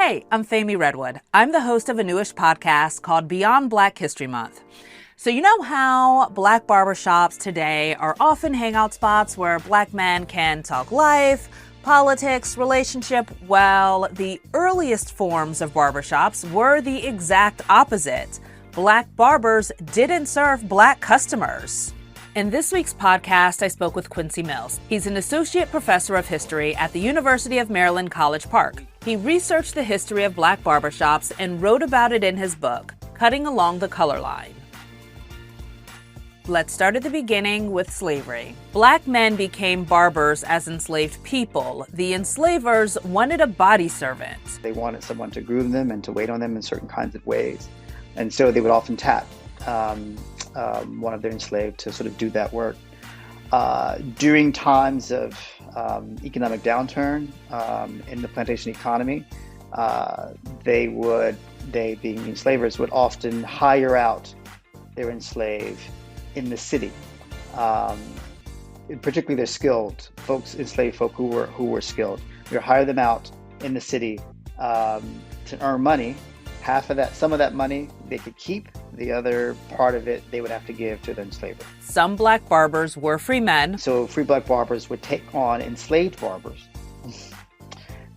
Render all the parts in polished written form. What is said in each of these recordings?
Hey, I'm Femi Redwood. I'm the host of a newish podcast called Beyond Black History Month. So you know how black barbershops today are often hangout spots where black men can talk life, politics, relationship? Well, the earliest forms of barbershops were the exact opposite. Black barbers didn't serve black customers. In this week's podcast, I spoke with Quincy Mills. He's an associate professor of history at the University of Maryland, College Park. He researched the history of black barbershops and wrote about it in his book, Cutting Along the Color Line. Let's start at the beginning with slavery. Black men became barbers as enslaved people. The enslavers wanted a body servant. They wanted someone to groom them and to wait on them in certain kinds of ways. And so they would often tap one of their enslaved to sort of do that work. During times of economic downturn in the plantation economy, they being enslavers, would often hire out their enslaved in the city. Particularly their skilled folks, enslaved folk who were skilled. We would hire them out in the city to earn money. Some of that money they could keep. The other part of it they would have to give to the enslaver. Some black barbers were free men. So free black barbers would take on enslaved barbers,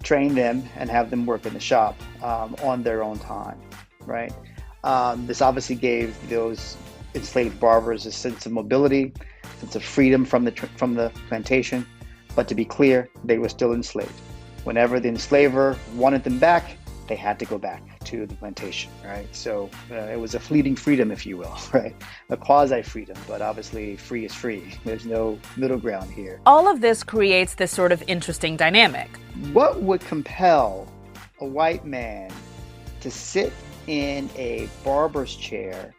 train them, and have them work in the shop on their own time, right? This obviously gave those enslaved barbers a sense of mobility, sense of freedom from the plantation. But to be clear, they were still enslaved. Whenever the enslaver wanted them back, they had to go back to the plantation, right? So it was a fleeting freedom, if you will, right? A quasi-freedom, but obviously free is free. There's no middle ground here. All of this creates this sort of interesting dynamic. What would compel a white man to sit in a barber's chair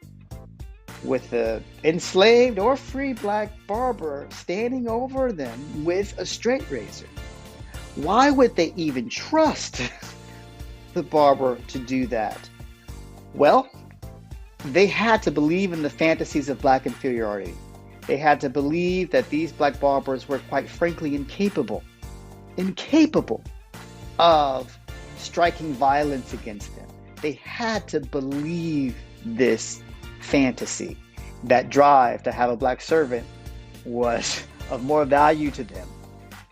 with an enslaved or free black barber standing over them with a straight razor? Why would they even trust the barber to do that? Well, they had to believe in the fantasies of black inferiority. They had to believe that these black barbers were quite frankly incapable of striking violence against them. They had to believe this fantasy. That drive to have a black servant was of more value to them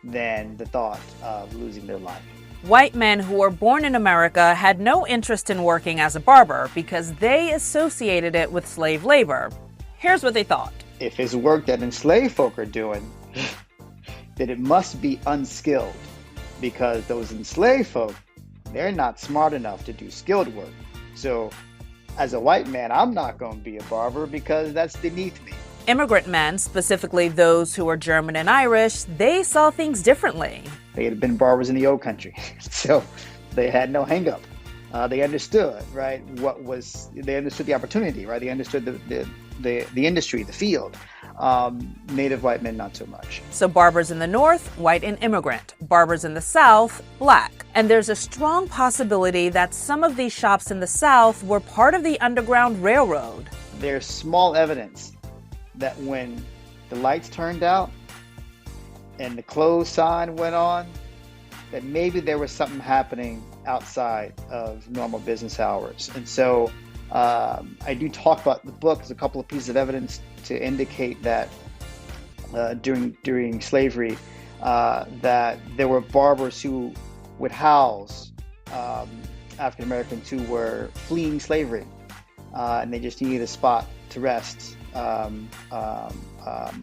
than the thought of losing their life. White men who were born in America had no interest in working as a barber because they associated it with slave labor. Here's what they thought. If it's work that enslaved folk are doing, then it must be unskilled, because those enslaved folk, they're not smart enough to do skilled work. So as a white man, I'm not going to be a barber because that's beneath me. Immigrant men, specifically those who were German and Irish, they saw things differently. They had been barbers in the old country, so they had no hang-up. They understood, right, they understood the opportunity, right? They understood the industry, the field. Native white men, not so much. So barbers in the North, white and immigrant. Barbers in the South, black. And there's a strong possibility that some of these shops in the South were part of the Underground Railroad. There's small evidence that when the lights turned out and the close sign went on, that maybe there was something happening outside of normal business hours. And so I do talk about the book as a couple of pieces of evidence to indicate that during slavery, that there were barbers who would house African Americans who were fleeing slavery, and they just needed a spot to rest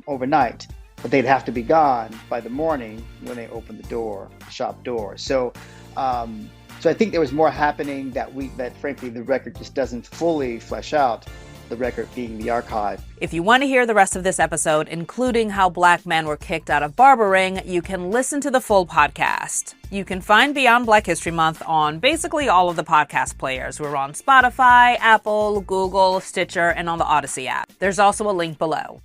overnight, but they'd have to be gone by the morning when they opened the shop door. So I think there was more happening that frankly the record just doesn't fully flesh out, the record being the archive. If you want to hear the rest of this episode, including how black men were kicked out of barbering, you can listen to the full podcast. You can find Beyond Black History Month on basically all of the podcast players. We're on Spotify, Apple, Google, Stitcher, and on the Odyssey app. There's also a link below.